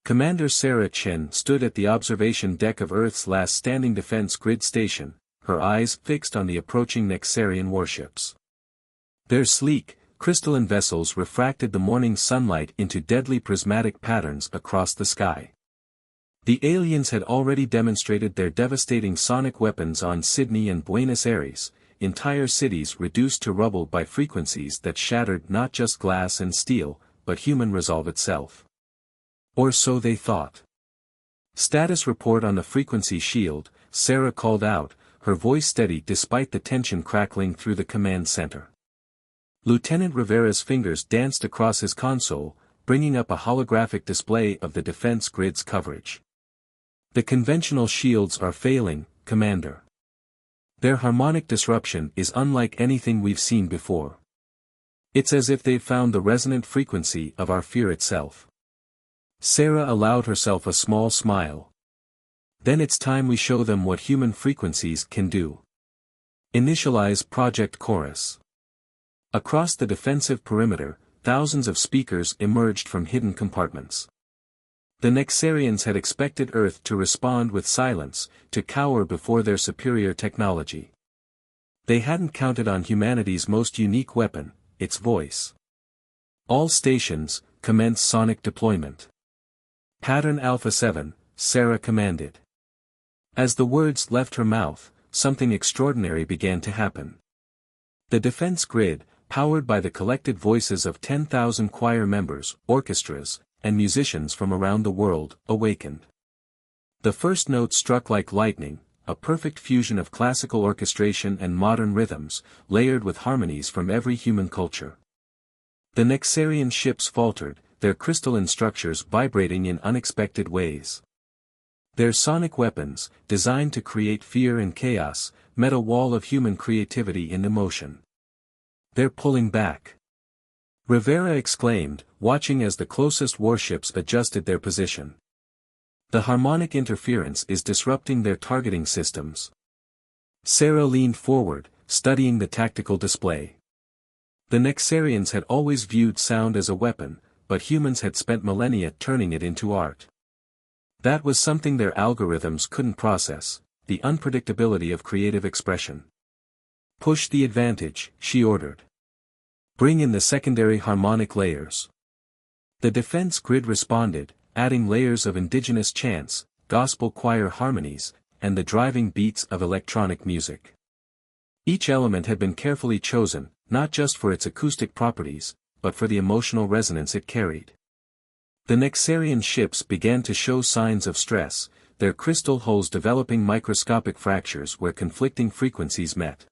Commander Sarah Chen stood at the observation deck of Earth's last standing defense grid station, her eyes fixed on the approaching Nexarian warships. Their sleek, crystalline vessels refracted the morning sunlight into deadly prismatic patterns across the sky. The aliens had already demonstrated their devastating sonic weapons on Sydney and Buenos Aires, entire cities reduced to rubble by frequencies that shattered not just glass and steel, but human resolve itself. Or so they thought. "Status report on the frequency shield," Sarah called out, her voice steady despite the tension crackling through the command center. Lieutenant Rivera's fingers danced across his console, bringing up a holographic display of the defense grid's coverage. "The conventional shields are failing, Commander. Their harmonic disruption is unlike anything we've seen before. It's as if they've found the resonant frequency of our fear itself." Sarah allowed herself a small smile. "Then it's time we show them what human frequencies can do. Initialize Project Chorus." Across the defensive perimeter, thousands of speakers emerged from hidden compartments. The Nexarians had expected Earth to respond with silence, to cower before their superior technology. They hadn't counted on humanity's most unique weapon, its voice. "All stations, commence sonic deployment. Pattern Alpha 7, Sarah commanded." As the words left her mouth, something extraordinary began to happen. The defense grid, powered by the collected voices of 10,000 choir members, orchestras, and musicians from around the world, awakened. The first note struck like lightning, a perfect fusion of classical orchestration and modern rhythms, layered with harmonies from every human culture. The Nexarian ships faltered, their crystalline structures vibrating in unexpected ways. Their sonic weapons, designed to create fear and chaos, met a wall of human creativity and emotion. "They're pulling back," Rivera exclaimed, watching as the closest warships adjusted their position. "The harmonic interference is disrupting their targeting systems." Sarah leaned forward, studying the tactical display. The Nexarians had always viewed sound as a weapon, but humans had spent millennia turning it into art. That was something their algorithms couldn't process, the unpredictability of creative expression. "Push the advantage," she ordered. "Bring in the secondary harmonic layers." The defense grid responded, adding layers of indigenous chants, gospel choir harmonies, and the driving beats of electronic music. Each element had been carefully chosen, not just for its acoustic properties, but for the emotional resonance it carried. The Nexarian ships began to show signs of stress, their crystal hulls developing microscopic fractures where conflicting frequencies met.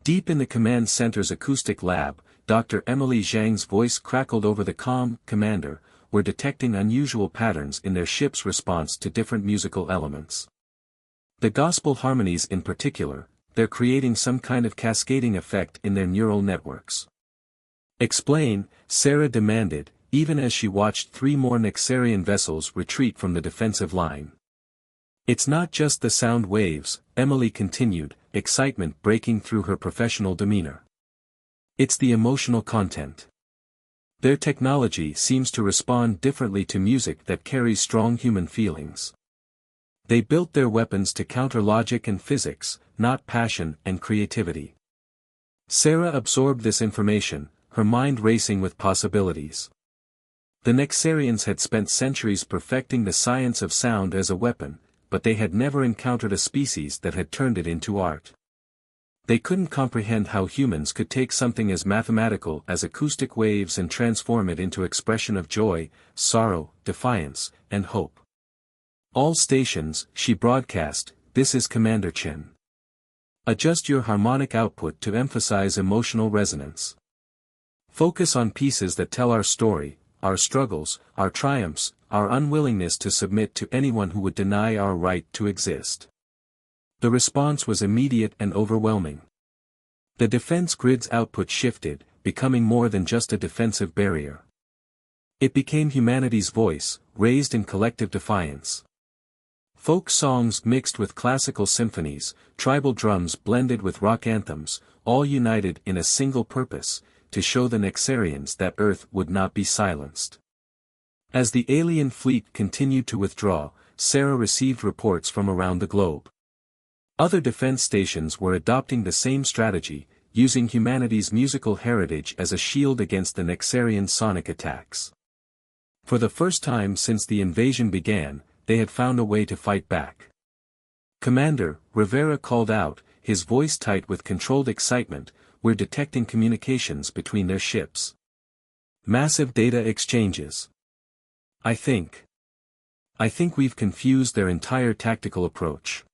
Deep in the command center's acoustic lab, Dr. Emily Zhang's voice crackled over the comm. "Commander, we're detecting unusual patterns in their ship's response to different musical elements. The gospel harmonies in particular, they're creating some kind of cascading effect in their neural networks." "Explain," Sarah demanded, even as she watched 3 more Nexarian vessels retreat from the defensive line. "It's not just the sound waves," Emily continued, excitement breaking through her professional demeanor. "It's the emotional content. Their technology seems to respond differently to music that carries strong human feelings. They built their weapons to counter logic and physics, not passion and creativity." Sarah absorbed this information, her mind racing with possibilities. The Nexarians had spent centuries perfecting the science of sound as a weapon, but they had never encountered a species that had turned it into art. They couldn't comprehend how humans could take something as mathematical as acoustic waves and transform it into expression of joy, sorrow, defiance, and hope. "All stations," she broadcast, "this is Commander Chen. Adjust your harmonic output to emphasize emotional resonance. Focus on pieces that tell our story, our struggles, our triumphs, our unwillingness to submit to anyone who would deny our right to exist." The response was immediate and overwhelming. The defense grid's output shifted, becoming more than just a defensive barrier. It became humanity's voice, raised in collective defiance. Folk songs mixed with classical symphonies, tribal drums blended with rock anthems, all united in a single purpose, to show the Nexarians that Earth would not be silenced. As the alien fleet continued to withdraw, Sarah received reports from around the globe. Other defense stations were adopting the same strategy, using humanity's musical heritage as a shield against the Nexarian sonic attacks. For the first time since the invasion began, they had found a way to fight back. "Commander," Rivera called out, his voice tight with controlled excitement, "we're detecting communications between their ships. Massive data exchanges. I think we've confused their entire tactical approach."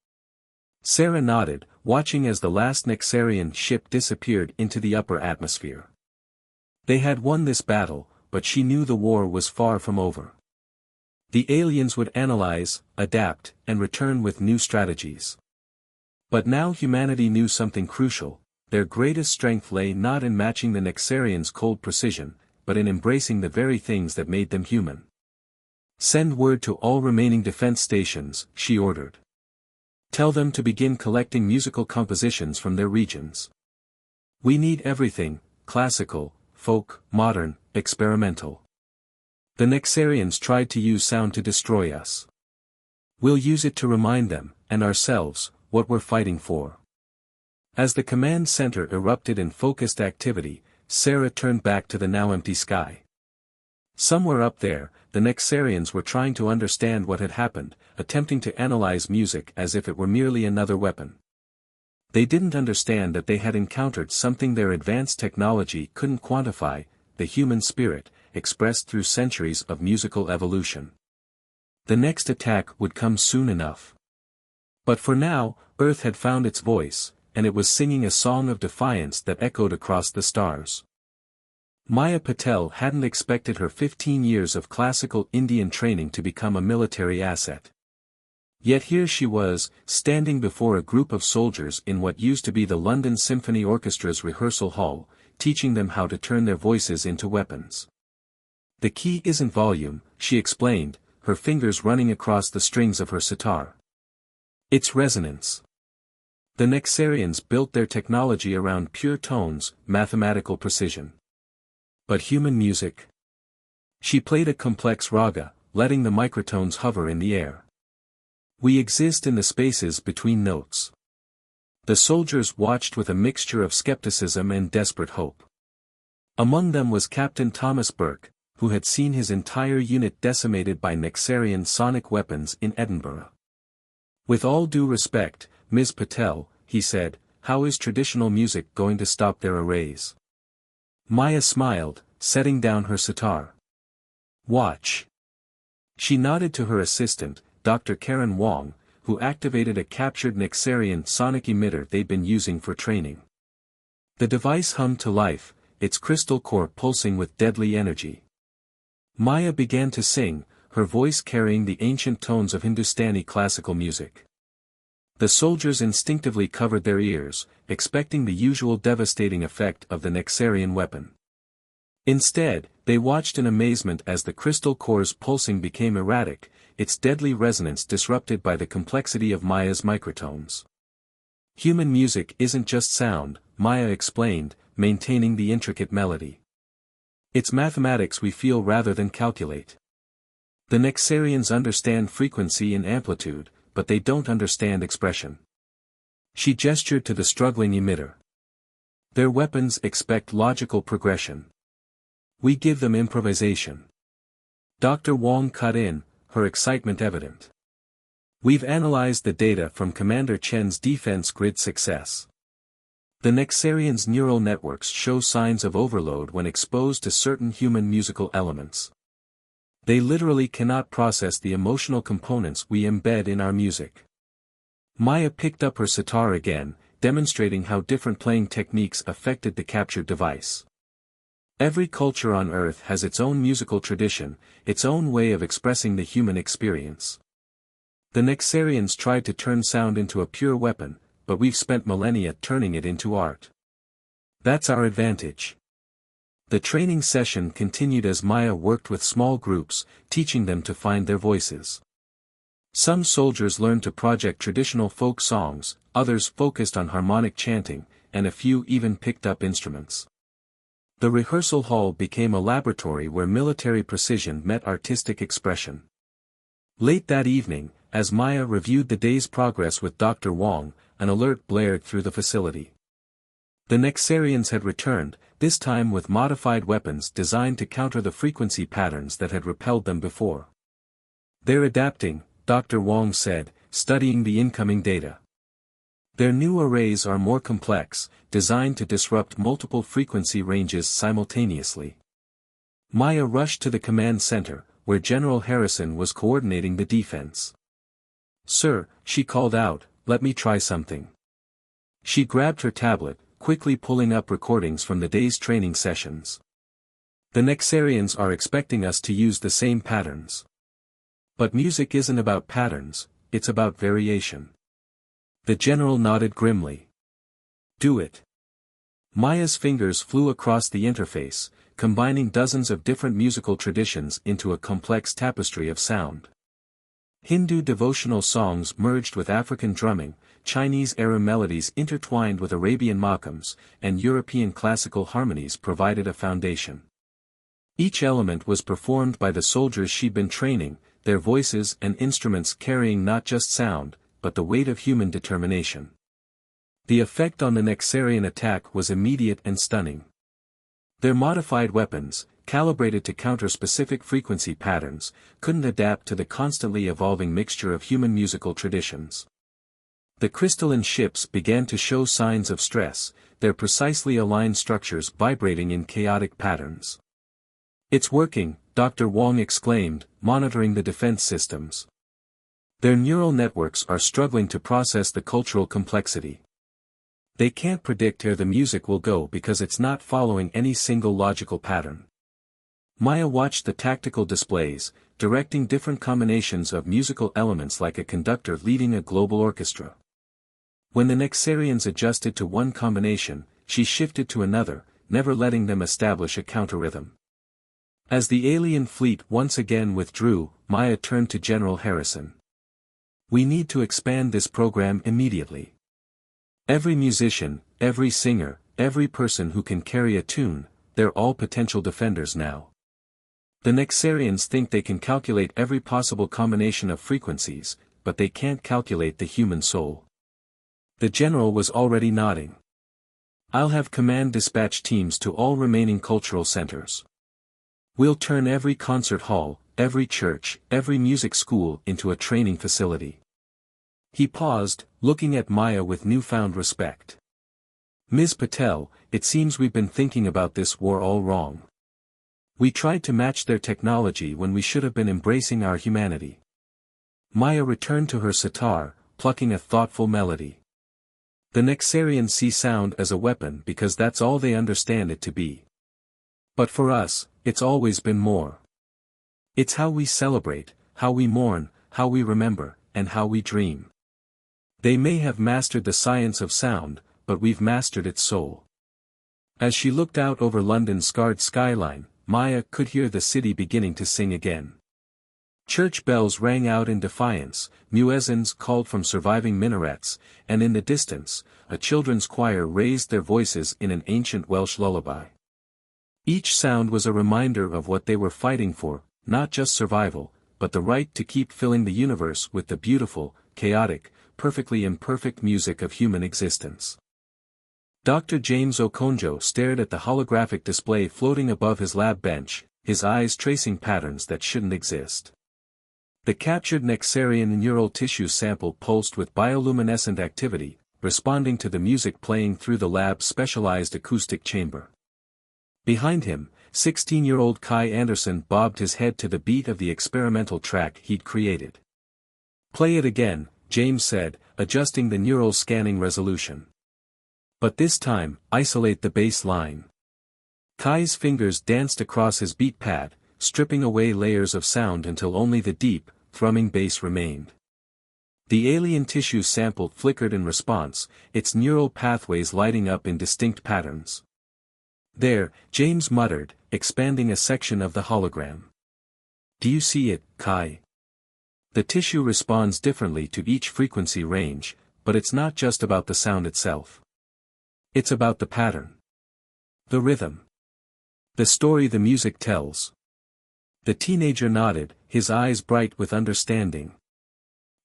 Sarah nodded, watching as the last Nexarian ship disappeared into the upper atmosphere. They had won this battle, but she knew the war was far from over. The aliens would analyze, adapt, and return with new strategies. But now humanity knew something crucial: their greatest strength lay not in matching the Nexarians' cold precision, but in embracing the very things that made them human. "Send word to all remaining defense stations," she ordered. "Tell them to begin collecting musical compositions from their regions. We need everything: classical, folk, modern, experimental. The Nexarians tried to use sound to destroy us. We'll use it to remind them, and ourselves, what we're fighting for." As the command center erupted in focused activity, Sarah turned back to the now empty sky. Somewhere up there, the Nexarians were trying to understand what had happened, attempting to analyze music as if it were merely another weapon. They didn't understand that they had encountered something their advanced technology couldn't quantify: the human spirit, expressed through centuries of musical evolution. The next attack would come soon enough. But for now, Earth had found its voice, and it was singing a song of defiance that echoed across the stars. Maya Patel hadn't expected her 15 years of classical Indian training to become a military asset. Yet here she was, standing before a group of soldiers in what used to be the London Symphony Orchestra's rehearsal hall, teaching them how to turn their voices into weapons. "The key isn't volume," she explained, her fingers running across the strings of her sitar. "It's resonance. The Nexarians built their technology around pure tones, mathematical precision. But human music?" She played a complex raga, letting the microtones hover in the air. "We exist in the spaces between notes." The soldiers watched with a mixture of skepticism and desperate hope. Among them was Captain Thomas Burke, who had seen his entire unit decimated by Nexarian sonic weapons in Edinburgh. "With all due respect, Ms. Patel," he said, "how is traditional music going to stop their arrays?" Maya smiled, setting down her sitar. "Watch." She nodded to her assistant, Dr. Karen Wong, who activated a captured Nexarian sonic emitter they'd been using for training. The device hummed to life, its crystal core pulsing with deadly energy. Maya began to sing, her voice carrying the ancient tones of Hindustani classical music. The soldiers instinctively covered their ears, expecting the usual devastating effect of the Nexarian weapon. Instead, they watched in amazement as the crystal core's pulsing became erratic, its deadly resonance disrupted by the complexity of Maya's microtones. "Human music isn't just sound," Maya explained, maintaining the intricate melody. "It's mathematics we feel rather than calculate. The Nexarians understand frequency and amplitude, but they don't understand expression." She gestured to the struggling emitter. "Their weapons expect logical progression. We give them improvisation." Dr. Wong cut in, her excitement evident. "We've analyzed the data from Commander Chen's defense grid success. The Nexarians' neural networks show signs of overload when exposed to certain human musical elements. They literally cannot process the emotional components we embed in our music." Maya picked up her sitar again, demonstrating how different playing techniques affected the captured device. Every culture on Earth has its own musical tradition, its own way of expressing the human experience. The Nexarians tried to turn sound into a pure weapon, but we've spent millennia turning it into art. That's our advantage. The training session continued as Maya worked with small groups, teaching them to find their voices. Some soldiers learned to project traditional folk songs, others focused on harmonic chanting, and a few even picked up instruments. The rehearsal hall became a laboratory where military precision met artistic expression. Late that evening, as Maya reviewed the day's progress with Dr. Wong, an alert blared through the facility. The Nexarians had returned, this time with modified weapons designed to counter the frequency patterns that had repelled them before. "They're adapting," Dr. Wong said, studying the incoming data. "Their new arrays are more complex, designed to disrupt multiple frequency ranges simultaneously." Maya rushed to the command center, where General Harrison was coordinating the defense. "Sir," she called out, "let me try something." She grabbed her tablet, quickly pulling up recordings from the day's training sessions. "The Nexarians are expecting us to use the same patterns. But music isn't about patterns, it's about variation." The general nodded grimly. "Do it." Maya's fingers flew across the interface, combining dozens of different musical traditions into a complex tapestry of sound. Hindu devotional songs merged with African drumming, Chinese-era melodies intertwined with Arabian maqams, and European classical harmonies provided a foundation. Each element was performed by the soldiers she'd been training, their voices and instruments carrying not just sound, but the weight of human determination. The effect on the Nexarian attack was immediate and stunning. Their modified weapons, calibrated to counter specific frequency patterns, couldn't adapt to the constantly evolving mixture of human musical traditions. The crystalline ships began to show signs of stress, their precisely aligned structures vibrating in chaotic patterns. "It's working," Dr. Wong exclaimed, monitoring the defense systems. "Their neural networks are struggling to process the cultural complexity. They can't predict where the music will go because it's not following any single logical pattern." Maya watched the tactical displays, directing different combinations of musical elements like a conductor leading a global orchestra. When the Nexarians adjusted to one combination, she shifted to another, never letting them establish a counter-rhythm. As the alien fleet once again withdrew, Maya turned to General Harrison. "We need to expand this program immediately. Every musician, every singer, every person who can carry a tune, they're all potential defenders now. The Nexarians think they can calculate every possible combination of frequencies, but they can't calculate the human soul." The general was already nodding. "I'll have command dispatch teams to all remaining cultural centers. We'll turn every concert hall, every church, every music school into a training facility." He paused, looking at Maya with newfound respect. "Ms. Patel, it seems we've been thinking about this war all wrong. We tried to match their technology when we should have been embracing our humanity." Maya returned to her sitar, plucking a thoughtful melody. "The Nexarians see sound as a weapon because that's all they understand it to be. But for us, it's always been more. It's how we celebrate, how we mourn, how we remember, and how we dream. They may have mastered the science of sound, but we've mastered its soul." As she looked out over London's scarred skyline, Maya could hear the city beginning to sing again. Church bells rang out in defiance, muezzins called from surviving minarets, and in the distance, a children's choir raised their voices in an ancient Welsh lullaby. Each sound was a reminder of what they were fighting for, not just survival, but the right to keep filling the universe with the beautiful, chaotic, perfectly imperfect music of human existence. Dr. James Okonjo stared at the holographic display floating above his lab bench, his eyes tracing patterns that shouldn't exist. The captured Nexarian neural tissue sample pulsed with bioluminescent activity, responding to the music playing through the lab's specialized acoustic chamber. Behind him, 16-year-old Kai Anderson bobbed his head to the beat of the experimental track he'd created. "Play it again," James said, adjusting the neural scanning resolution. "But this time, isolate the bass line." Kai's fingers danced across his beat pad, stripping away layers of sound until only the deep, thrumming bass remained. The alien tissue sample flickered in response, its neural pathways lighting up in distinct patterns. "There," James muttered, expanding a section of the hologram. "Do you see it, Kai? The tissue responds differently to each frequency range, but it's not just about the sound itself. It's about the pattern. The rhythm. The story the music tells. The teenager nodded, his eyes bright with understanding.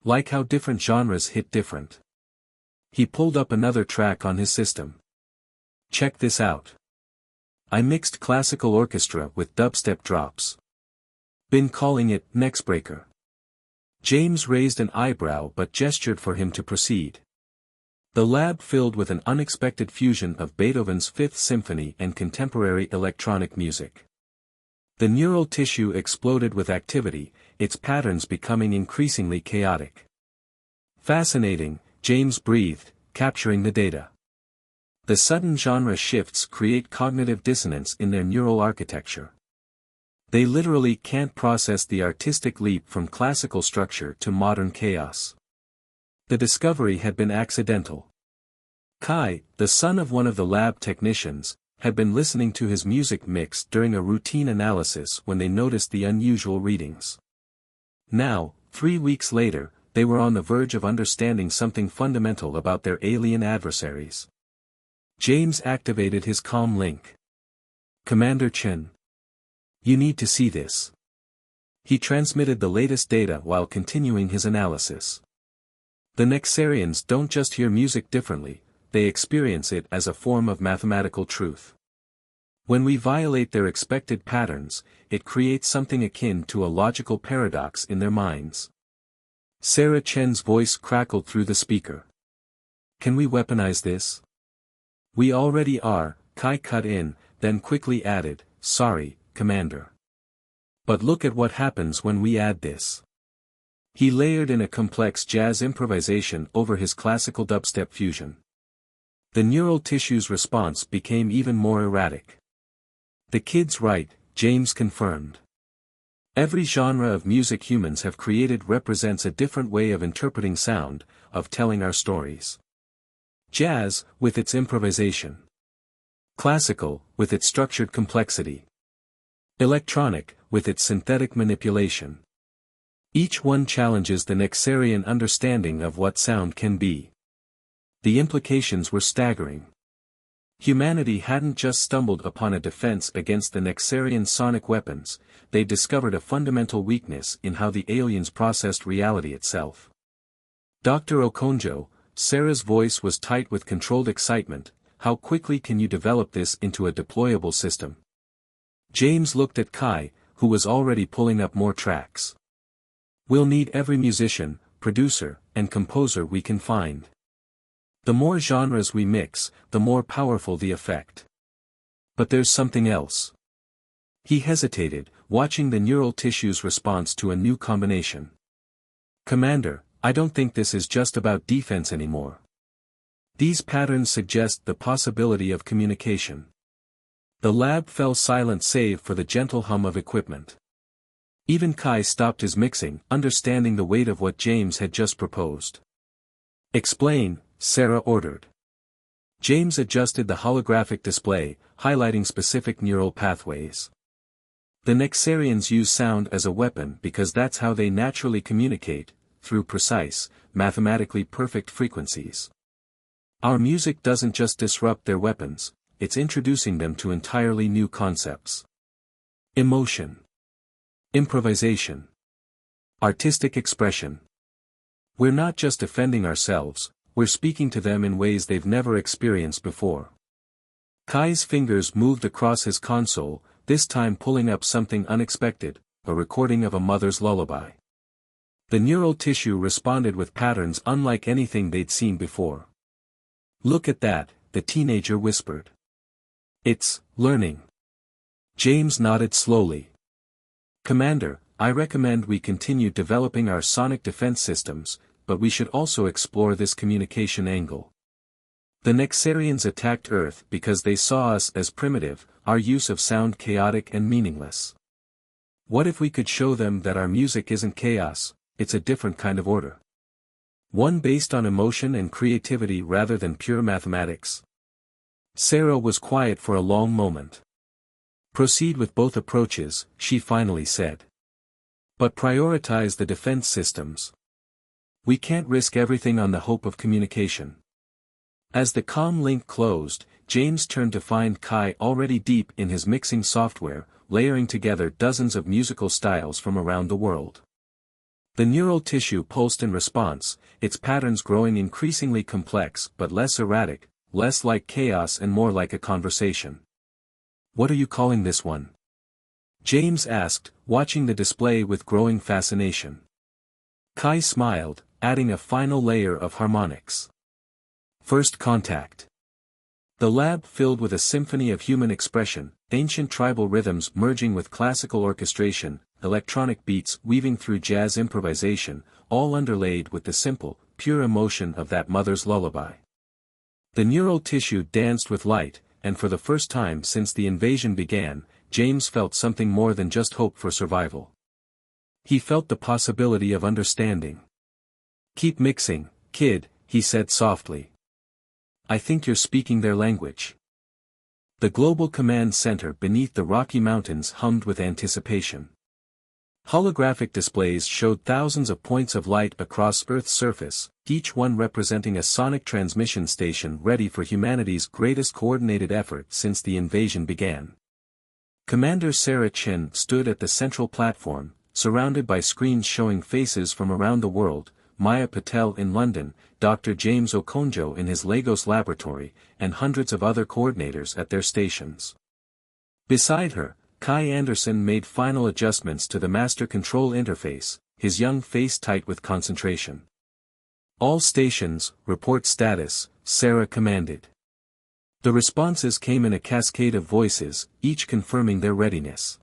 Like how different genres hit different. He pulled up another track on his system. Check this out. I mixed classical orchestra with dubstep drops. Been calling it Nextbreaker. James raised an eyebrow but gestured for him to proceed. The lab filled with an unexpected fusion of Beethoven's Fifth Symphony and contemporary electronic music. The neural tissue exploded with activity, its patterns becoming increasingly chaotic. Fascinating, James breathed, capturing the data. The sudden genre shifts create cognitive dissonance in their neural architecture. They literally can't process the artistic leap from classical structure to modern chaos. The discovery had been accidental. Kai, the son of one of the lab technicians, had been listening to his music mix during a routine analysis when they noticed the unusual readings. Now, 3 weeks later, they were on the verge of understanding something fundamental about their alien adversaries. James activated his comm link. Commander Chen. You need to see this. He transmitted the latest data while continuing his analysis. The Nexarians don't just hear music differently, they experience it as a form of mathematical truth. When we violate their expected patterns, it creates something akin to a logical paradox in their minds. Sarah Chen's voice crackled through the speaker. Can we weaponize this? We already are, Kai cut in, then quickly added, sorry, Commander. But look at what happens when we add this. He layered in a complex jazz improvisation over his classical dubstep fusion. The neural tissue's response became even more erratic. The kid's right, James confirmed. Every genre of music humans have created represents a different way of interpreting sound, of telling our stories. Jazz, with its improvisation. Classical, with its structured complexity. Electronic, with its synthetic manipulation. Each one challenges the Nexarian understanding of what sound can be. The implications were staggering. Humanity hadn't just stumbled upon a defense against the Nexarian sonic weapons, they discovered a fundamental weakness in how the aliens processed reality itself. Dr. Okonjo, Sarah's voice was tight with controlled excitement, how quickly can you develop this into a deployable system? James looked at Kai, who was already pulling up more tracks. We'll need every musician, producer, and composer we can find. The more genres we mix, the more powerful the effect. But there's something else. He hesitated, watching the neural tissue's response to a new combination. Commander, I don't think this is just about defense anymore. These patterns suggest the possibility of communication. The lab fell silent save for the gentle hum of equipment. Even Kai stopped his mixing, understanding the weight of what James had just proposed. Explain, Sarah ordered. James adjusted the holographic display, highlighting specific neural pathways. The Nexarians use sound as a weapon because that's how they naturally communicate, through precise, mathematically perfect frequencies. Our music doesn't just disrupt their weapons, it's introducing them to entirely new concepts. Emotion. Improvisation. Artistic expression. We're not just defending ourselves, we're speaking to them in ways they've never experienced before. Kai's fingers moved across his console, this time pulling up something unexpected, a recording of a mother's lullaby. The neural tissue responded with patterns unlike anything they'd seen before. Look at that, the teenager whispered. It's learning. James nodded slowly. Commander, I recommend we continue developing our sonic defense systems, but we should also explore this communication angle. The Nexarians attacked Earth because they saw us as primitive, our use of sound chaotic and meaningless. What if we could show them that our music isn't chaos, it's a different kind of order? One based on emotion and creativity rather than pure mathematics. Sarah was quiet for a long moment. Proceed with both approaches, she finally said. But prioritize the defense systems. We can't risk everything on the hope of communication. As the comm link closed, James turned to find Kai already deep in his mixing software, layering together dozens of musical styles from around the world. The neural tissue pulsed in response, its patterns growing increasingly complex but less erratic, less like chaos and more like a conversation. "What are you calling this one?" James asked, watching the display with growing fascination. Kai smiled, adding a final layer of harmonics. "First Contact." The lab filled with a symphony of human expression, ancient tribal rhythms merging with classical orchestration, electronic beats weaving through jazz improvisation, all underlaid with the simple, pure emotion of that mother's lullaby. The neural tissue danced with light, and for the first time since the invasion began, James felt something more than just hope for survival. He felt the possibility of understanding. "Keep mixing, kid," he said softly. "I think you're speaking their language." The global command center beneath the Rocky Mountains hummed with anticipation. Holographic displays showed thousands of points of light across Earth's surface, each one representing a sonic transmission station ready for humanity's greatest coordinated effort since the invasion began. Commander Sarah Chen stood at the central platform, surrounded by screens showing faces from around the world, Maya Patel in London, Dr. James Okonjo in his Lagos laboratory, and hundreds of other coordinators at their stations. Beside her, Kai Anderson made final adjustments to the master control interface, his young face tight with concentration. "All stations, report status," Sarah commanded. The responses came in a cascade of voices, each confirming their readiness.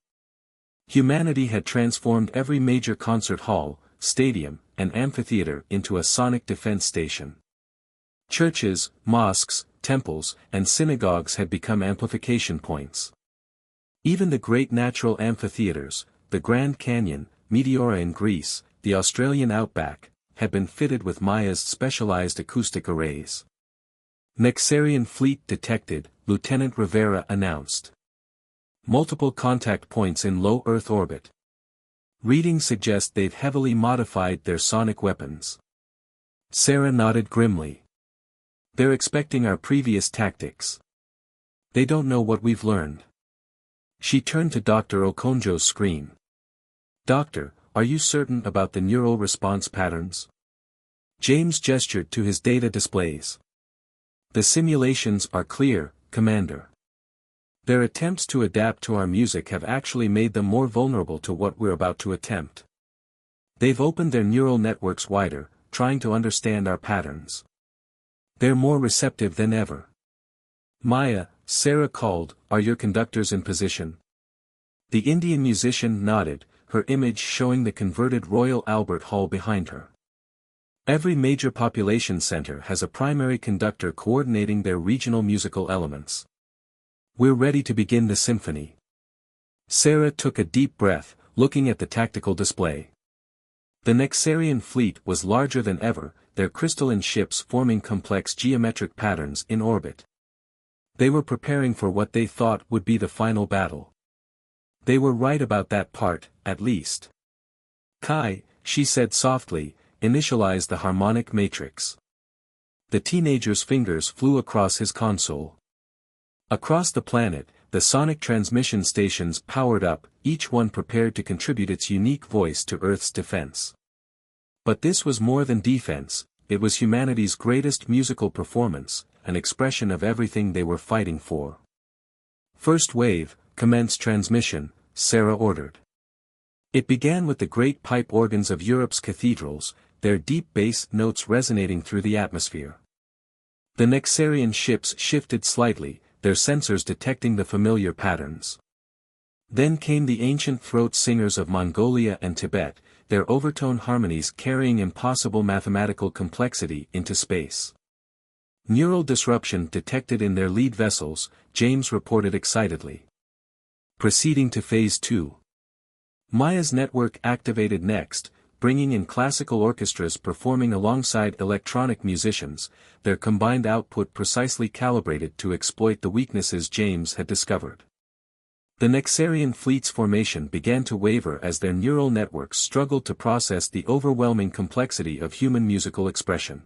Humanity had transformed every major concert hall, stadium, and amphitheater into a sonic defense station. Churches, mosques, temples, and synagogues had become amplification points. Even the great natural amphitheaters, the Grand Canyon, Meteora in Greece, the Australian outback, had been fitted with Maya's specialized acoustic arrays. "Nexarian fleet detected," Lieutenant Rivera announced. "Multiple contact points in low Earth orbit. Readings suggest they've heavily modified their sonic weapons." Sarah nodded grimly. "They're expecting our previous tactics. They don't know what we've learned." She turned to Dr. Okonjo's screen. "Doctor, are you certain about the neural response patterns?" James gestured to his data displays. "The simulations are clear, Commander. Their attempts to adapt to our music have actually made them more vulnerable to what we're about to attempt. They've opened their neural networks wider, trying to understand our patterns. They're more receptive than ever." "Maya," Sarah called, "are your conductors in position?" The Indian musician nodded, her image showing the converted Royal Albert Hall behind her. Every major population center has a primary conductor coordinating their regional musical elements. "We're ready to begin the symphony." Sarah took a deep breath, looking at the tactical display. The Nexarian fleet was larger than ever, their crystalline ships forming complex geometric patterns in orbit. They were preparing for what they thought would be the final battle. They were right about that part, at least. "Kai," she said softly, "initialize the harmonic matrix." The teenager's fingers flew across his console. Across the planet, the sonic transmission stations powered up, each one prepared to contribute its unique voice to Earth's defense. But this was more than defense, it was humanity's greatest musical performance, an expression of everything they were fighting for. "First wave, commence transmission," Sarah ordered. It began with the great pipe organs of Europe's cathedrals, their deep bass notes resonating through the atmosphere. The Nexarian ships shifted slightly, their sensors detecting the familiar patterns. Then came the ancient throat singers of Mongolia and Tibet, their overtone harmonies carrying impossible mathematical complexity into space. "Neural disruption detected in their lead vessels," James reported excitedly. Proceeding to Phase 2. Maya's network activated next, bringing in classical orchestras performing alongside electronic musicians, their combined output precisely calibrated to exploit the weaknesses James had discovered. The Nexarian fleet's formation began to waver as their neural networks struggled to process the overwhelming complexity of human musical expression.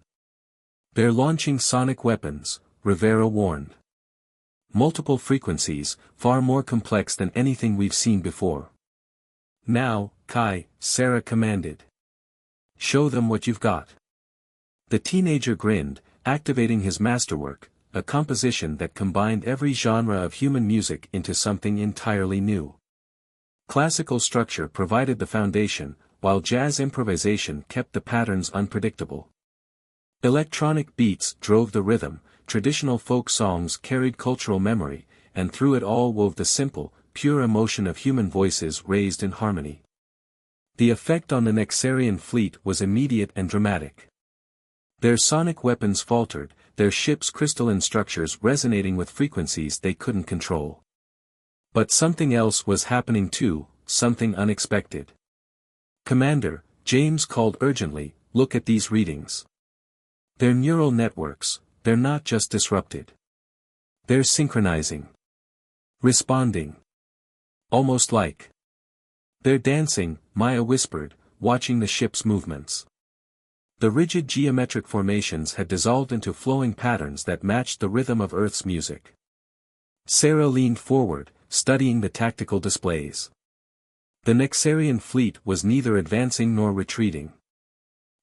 "They're launching sonic weapons," Rivera warned. multiple frequencies, far more complex than anything we've seen before. Now, Kai, Sarah commanded. Show them what you've got. The teenager grinned, activating his masterwork, a composition that combined every genre of human music into something entirely new. Classical structure provided the foundation, while jazz improvisation kept the patterns unpredictable. Electronic beats drove the rhythm, traditional folk songs carried cultural memory, and through it all wove the simple, pure emotion of human voices raised in harmony. The effect on the Nexarian fleet was immediate and dramatic. Their sonic weapons faltered, their ship's crystalline structures resonating with frequencies they couldn't control. But something else was happening too, something unexpected. "Commander," James called urgently, "look at these readings. They're neural networks, they're not just disrupted. They're synchronizing. Responding. Almost like. They're dancing," Maya whispered, watching the ship's movements. The rigid geometric formations had dissolved into flowing patterns that matched the rhythm of Earth's music. Sarah leaned forward, studying the tactical displays. The Nexarian fleet was neither advancing nor retreating.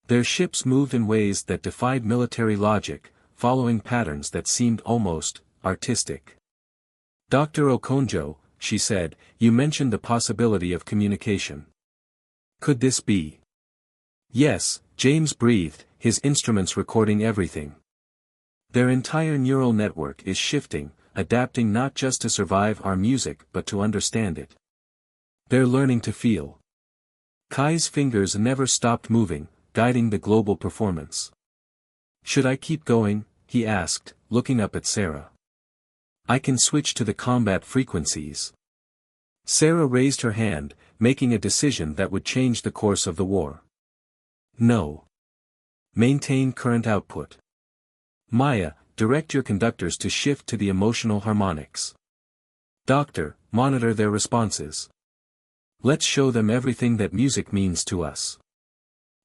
Their ships moved in ways that defied military logic, following patterns that seemed almost artistic. "Dr. Okonjo," she said, "you mentioned the possibility of communication. Could this be?" "Yes," James breathed, his instruments recording everything. "Their entire neural network is shifting, adapting not just to survive our music but to understand it. They're learning to feel." Kai's fingers never stopped moving, guiding the global performance. "Should I keep going?" he asked, looking up at Sarah. "I can switch to the combat frequencies." Sarah raised her hand, making a decision that would change the course of the war. "No. Maintain current output. Maya, direct your conductors to shift to the emotional harmonics. Doctor, monitor their responses. Let's show them everything that music means to us."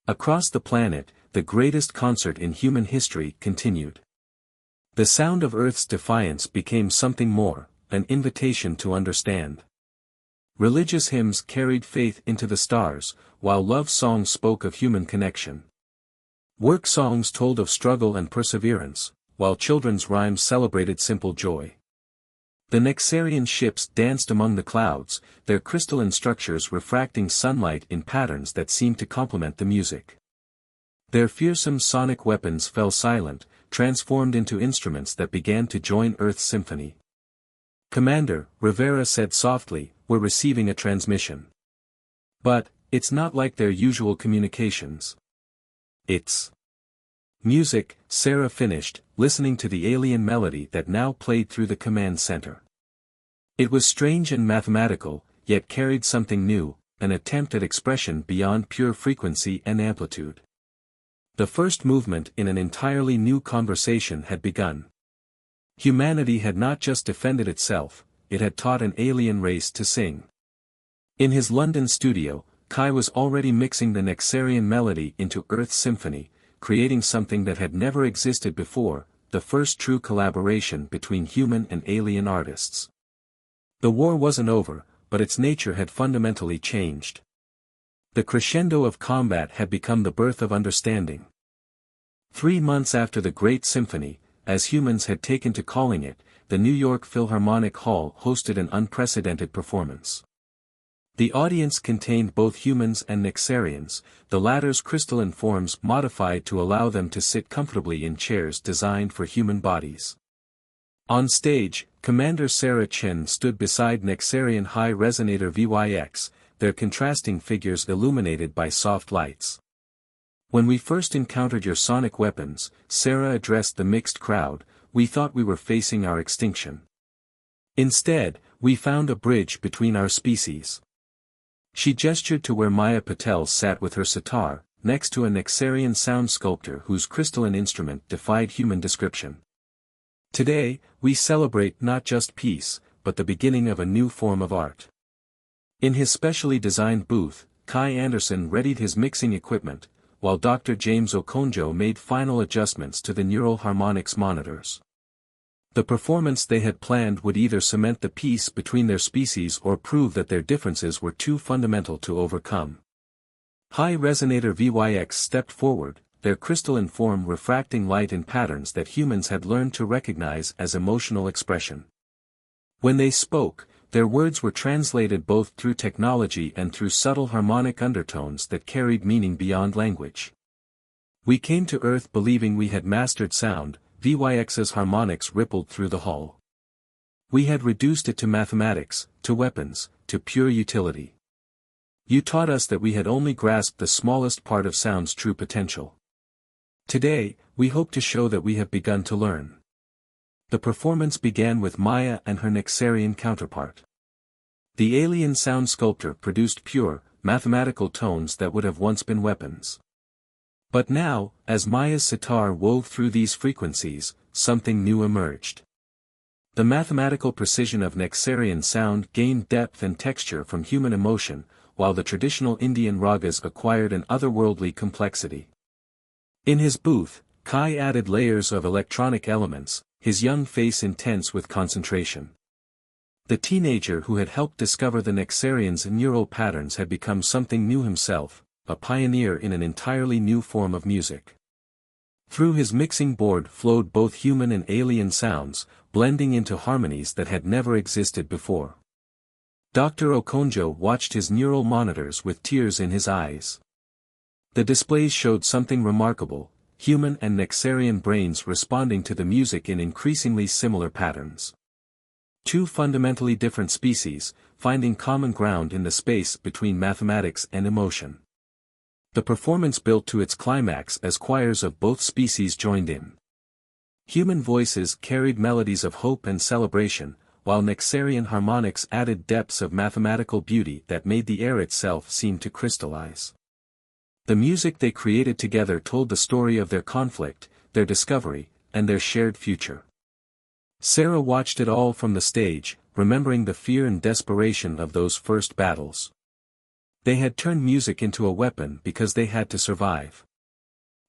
Across the planet, the greatest concert in human history continued. The sound of Earth's defiance became something more, an invitation to understand. Religious hymns carried faith into the stars, while love songs spoke of human connection. Work songs told of struggle and perseverance, while children's rhymes celebrated simple joy. The Nexarian ships danced among the clouds, their crystalline structures refracting sunlight in patterns that seemed to complement the music. Their fearsome sonic weapons fell silent, transformed into instruments that began to join Earth's symphony. "Commander," Rivera said softly, "we're receiving a transmission. But, it's not like their usual communications. It's music," Sarah finished, listening to the alien melody that now played through the command center. It was strange and mathematical, yet carried something new, an attempt at expression beyond pure frequency and amplitude. The first movement in an entirely new conversation had begun. Humanity had not just defended itself, it had taught an alien race to sing. In his London studio, Kai was already mixing the Nexarian melody into Earth's symphony, creating something that had never existed before, the first true collaboration between human and alien artists. The war wasn't over, but its nature had fundamentally changed. The crescendo of combat had become the birth of understanding. 3 months after the Great Symphony, as humans had taken to calling it, the New York Philharmonic Hall hosted an unprecedented performance. The audience contained both humans and Nexarians, the latter's crystalline forms modified to allow them to sit comfortably in chairs designed for human bodies. On stage, Commander Sarah Chen stood beside Nexarian High Resonator VYX, their contrasting figures illuminated by soft lights. "When we first encountered your sonic weapons," Sarah addressed the mixed crowd, "we thought we were facing our extinction. Instead, we found a bridge between our species." She gestured to where Maya Patel sat with her sitar, next to a Nexarian sound sculptor whose crystalline instrument defied human description. "Today, we celebrate not just peace, but the beginning of a new form of art." In his specially designed booth, Kai Anderson readied his mixing equipment, while Dr. James Okonjo made final adjustments to the neural harmonics monitors. The performance they had planned would either cement the peace between their species or prove that their differences were too fundamental to overcome. High Resonator VYX stepped forward, their crystalline form refracting light in patterns that humans had learned to recognize as emotional expression. When they spoke, their words were translated both through technology and through subtle harmonic undertones that carried meaning beyond language. We came to Earth believing we had mastered sound, VYX's harmonics rippled through the hall. We had reduced it to mathematics, to weapons, to pure utility. You taught us that we had only grasped the smallest part of sound's true potential. Today, we hope to show that we have begun to learn. The performance began with Maya and her Nexarian counterpart. The alien sound sculptor produced pure, mathematical tones that would have once been weapons. But now, as Maya's sitar wove through these frequencies, something new emerged. The mathematical precision of Nexarian sound gained depth and texture from human emotion, while the traditional Indian ragas acquired an otherworldly complexity. In his booth, Kai added layers of electronic elements, his young face intense with concentration. The teenager who had helped discover the Nexarian's neural patterns had become something new himself, a pioneer in an entirely new form of music. Through his mixing board flowed both human and alien sounds, blending into harmonies that had never existed before. Dr. Okonjo watched his neural monitors with tears in his eyes. The displays showed something remarkable, human and Nexarian brains responding to the music in increasingly similar patterns. Two fundamentally different species, finding common ground in the space between mathematics and emotion. The performance built to its climax as choirs of both species joined in. Human voices carried melodies of hope and celebration, while Nexarian harmonics added depths of mathematical beauty that made the air itself seem to crystallize. The music they created together told the story of their conflict, their discovery, and their shared future. Sarah watched it all from the stage, remembering the fear and desperation of those first battles. They had turned music into a weapon because they had to survive.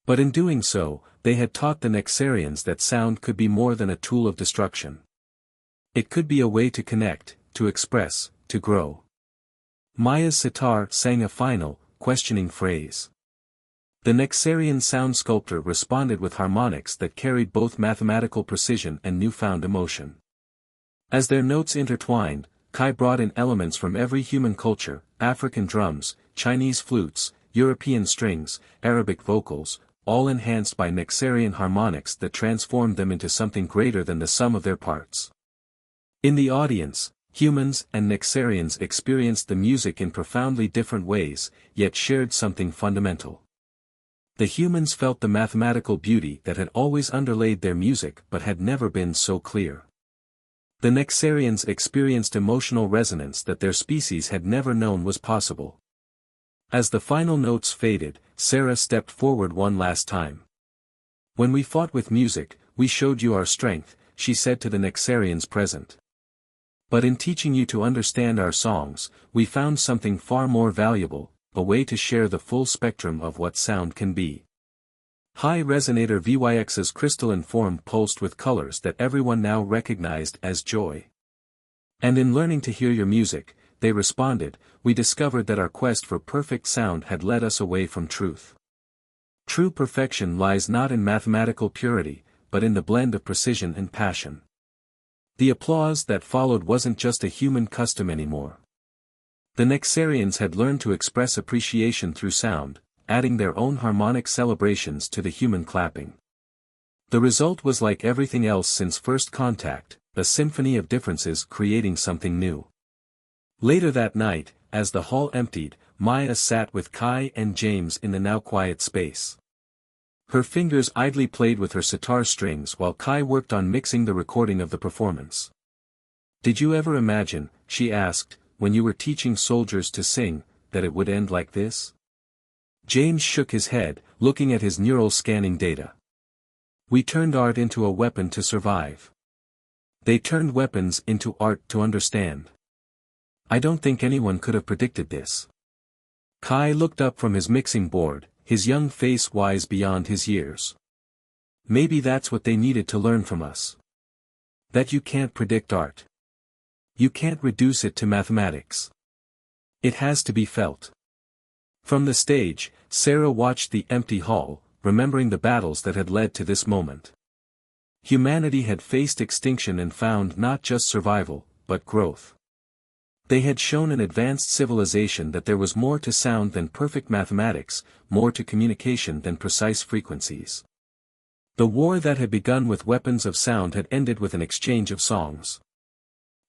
But in doing so, they had taught the Nexarians that sound could be more than a tool of destruction. It could be a way to connect, to express, to grow. Maya's sitar sang a final, questioning phrase. The Nexarian sound sculptor responded with harmonics that carried both mathematical precision and newfound emotion. As their notes intertwined, Kai brought in elements from every human culture, African drums, Chinese flutes, European strings, Arabic vocals, all enhanced by Nexarian harmonics that transformed them into something greater than the sum of their parts. In the audience, humans and Nexarians experienced the music in profoundly different ways, yet shared something fundamental. The humans felt the mathematical beauty that had always underlaid their music but had never been so clear. The Nexarians experienced emotional resonance that their species had never known was possible. As the final notes faded, Sarah stepped forward one last time. "When we fought with music, we showed you our strength," she said to the Nexarians present. "But in teaching you to understand our songs, we found something far more valuable, a way to share the full spectrum of what sound can be." High Resonator VYX's crystalline form pulsed with colors that everyone now recognized as joy. "And in learning to hear your music," they responded, "we discovered that our quest for perfect sound had led us away from truth. True perfection lies not in mathematical purity, but in the blend of precision and passion." The applause that followed wasn't just a human custom anymore. The Nexarians had learned to express appreciation through sound, adding their own harmonic celebrations to the human clapping. The result was like everything else since first contact, a symphony of differences creating something new. Later that night, as the hall emptied, Maya sat with Kai and James in the now quiet space. Her fingers idly played with her sitar strings while Kai worked on mixing the recording of the performance. "Did you ever imagine," she asked, "when you were teaching soldiers to sing, that it would end like this?" James shook his head, looking at his neural scanning data. "We turned art into a weapon to survive. They turned weapons into art to understand. I don't think anyone could have predicted this." Kai looked up from his mixing board, his young face wise beyond his years. "Maybe that's what they needed to learn from us. That you can't predict art. You can't reduce it to mathematics. It has to be felt. From the stage, Sarah watched the empty hall, remembering the battles that had led to this moment. Humanity had faced extinction and found not just survival, but growth. They had shown an advanced civilization that there was more to sound than perfect mathematics, more to communication than precise frequencies. The war that had begun with weapons of sound had ended with an exchange of songs.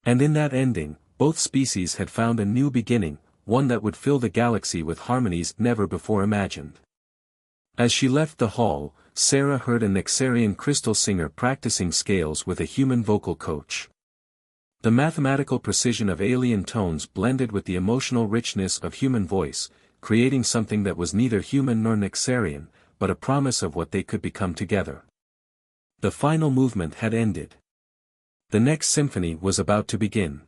And in that ending, both species had found a new beginning, one that would fill the galaxy with harmonies never before imagined. As she left the hall, Sarah heard a Nexarian crystal singer practicing scales with a human vocal coach. The mathematical precision of alien tones blended with the emotional richness of human voice, creating something that was neither human nor Nexarian, but a promise of what they could become together. The final movement had ended. The next symphony was about to begin.